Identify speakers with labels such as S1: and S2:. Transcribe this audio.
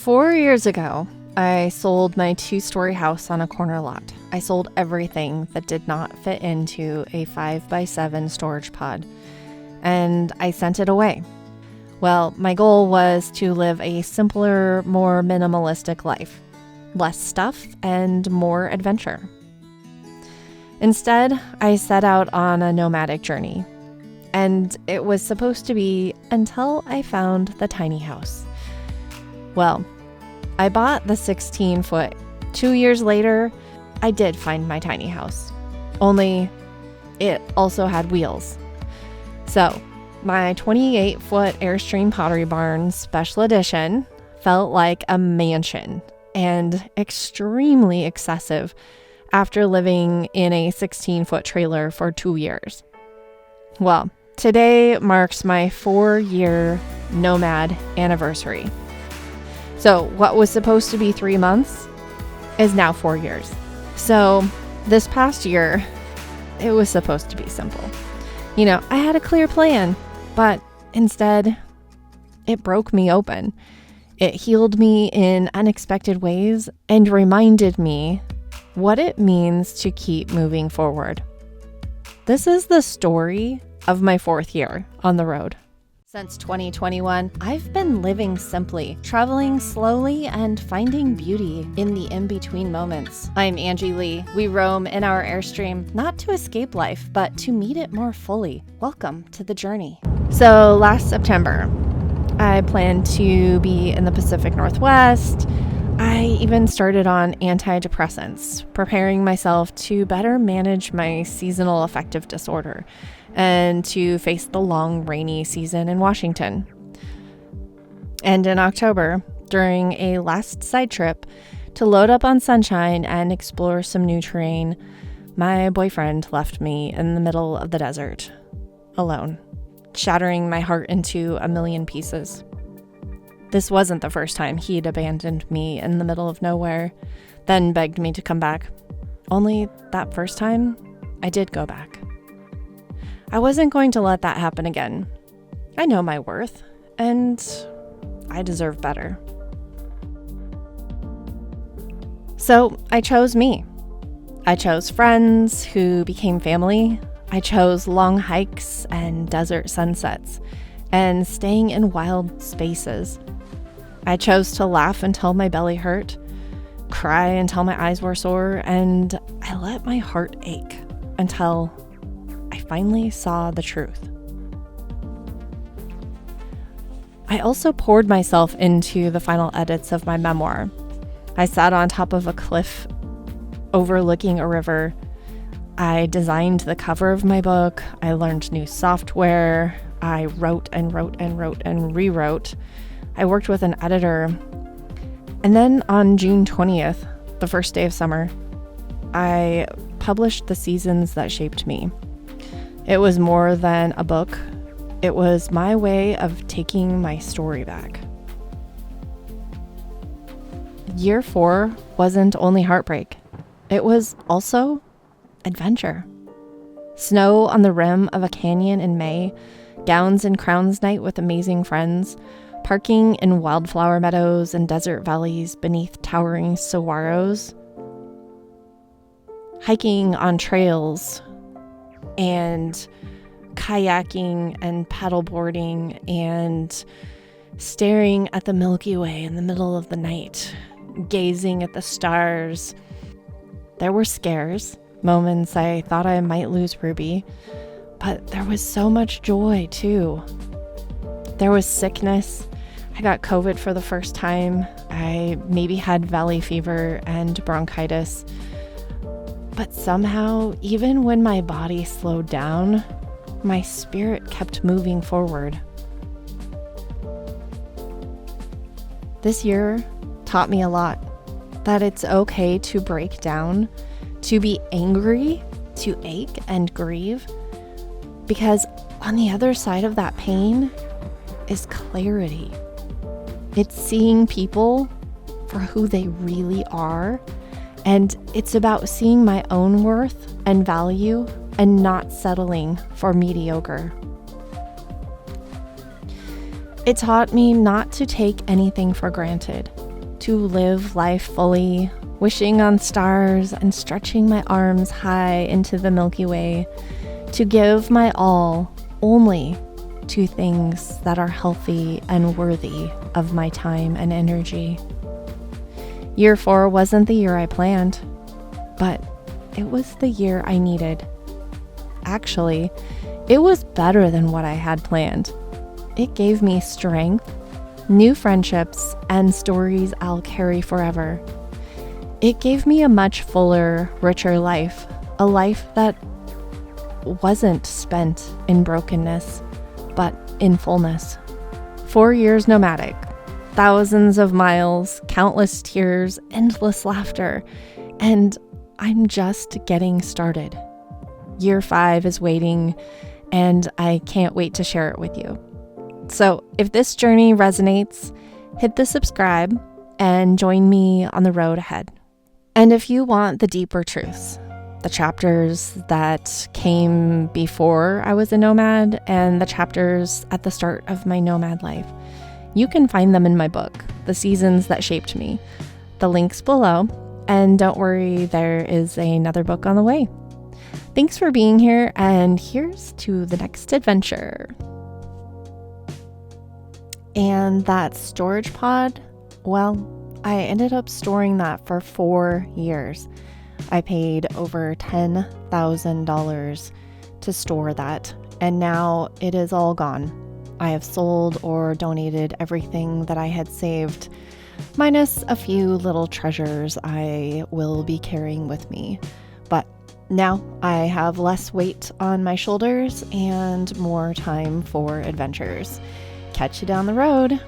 S1: 4 years ago, I sold my 2-story house on a corner lot. I sold everything that did not fit into a 5x7 storage pod, and I sent it away. Well, my goal was to live a simpler, more minimalistic life. Less stuff and more adventure. Instead, I set out on a nomadic journey. And it was supposed to be until I found the tiny house. Well, I bought the 16-foot. 2 years later, I did find my tiny house. Only it also had wheels. So, my 28-foot Airstream Pottery Barn Special Edition felt like a mansion and extremely excessive after living in a 16-foot trailer for 2 years. Well, today marks my 4-year Nomad anniversary. So what was supposed to be 3 months is now 4 years. So this past year, it was supposed to be simple. I had a clear plan, but instead, it broke me open. It healed me in unexpected ways and reminded me what it means to keep moving forward. This is the story of my 4th year on the road. Since 2021, I've been living simply, traveling slowly, and finding beauty in the in-between moments. I'm Angie Lea. We roam in our Airstream, not to escape life, but to meet it more fully. Welcome to the journey. So last September, I planned to be in the Pacific Northwest. I even started on antidepressants, preparing myself to better manage my seasonal affective disorder and to face the long rainy season in Washington. And in October, during a last side trip to load up on sunshine and explore some new terrain, my boyfriend left me in the middle of the desert, alone, shattering my heart into a million pieces. This wasn't the first time he'd abandoned me in the middle of nowhere, then begged me to come back. Only that first time, I did go back. I wasn't going to let that happen again. I know my worth, and I deserve better. So I chose me. I chose friends who became family. I chose long hikes and desert sunsets, and staying in wild spaces. I chose to laugh until my belly hurt, cry until my eyes were sore, and I let my heart ache until I finally saw the truth. I also poured myself into the final edits of my memoir. I sat on top of a cliff overlooking a river. I designed the cover of my book. I learned new software. I wrote and wrote and wrote and rewrote. I worked with an editor. And then on June 20th, the first day of summer, I published The Seasons That Shaped Me. It was more than a book. It was my way of taking my story back. Year 4 wasn't only heartbreak. It was also adventure. Snow on the rim of a canyon in May, gowns and crowns night with amazing friends, parking in wildflower meadows and desert valleys beneath towering saguaros, hiking on trails, and kayaking and paddleboarding and staring at the Milky Way in the middle of the night, gazing at the stars. There were scares, moments I thought I might lose Ruby, but there was so much joy too. There was sickness. I got COVID for the first time. I maybe had valley fever and bronchitis. But somehow, even when my body slowed down, my spirit kept moving forward. This year taught me a lot, that it's okay to break down, to be angry, to ache and grieve, because on the other side of that pain is clarity. It's seeing people for who they really are, and it's about seeing my own worth and value and not settling for mediocre. It taught me not to take anything for granted, to live life fully, wishing on stars and stretching my arms high into the Milky Way, to give my all only to things that are healthy and worthy of my time and energy. Year 4 wasn't the year I planned, but it was the year I needed. Actually, it was better than what I had planned. It gave me strength, new friendships, and stories I'll carry forever. It gave me a much fuller, richer life, a life that wasn't spent in brokenness, but in fullness. 4 years nomadic, thousands of miles, countless tears, endless laughter, and I'm just getting started. Year 5 is waiting, and I can't wait to share it with you. So if this journey resonates, hit the subscribe and join me on the road ahead. And if you want the deeper truths, the chapters that came before I was a nomad and the chapters at the start of my nomad life, you can find them in my book, The Seasons That Shaped Me. The link's below, and don't worry, there is another book on the way. Thanks for being here, and here's to the next adventure. And that storage pod, well, I ended up storing that for 4 years. I paid over $10,000 to store that, and now it is all gone. I have sold or donated everything that I had saved, minus a few little treasures I will be carrying with me. But now I have less weight on my shoulders and more time for adventures. Catch you down the road.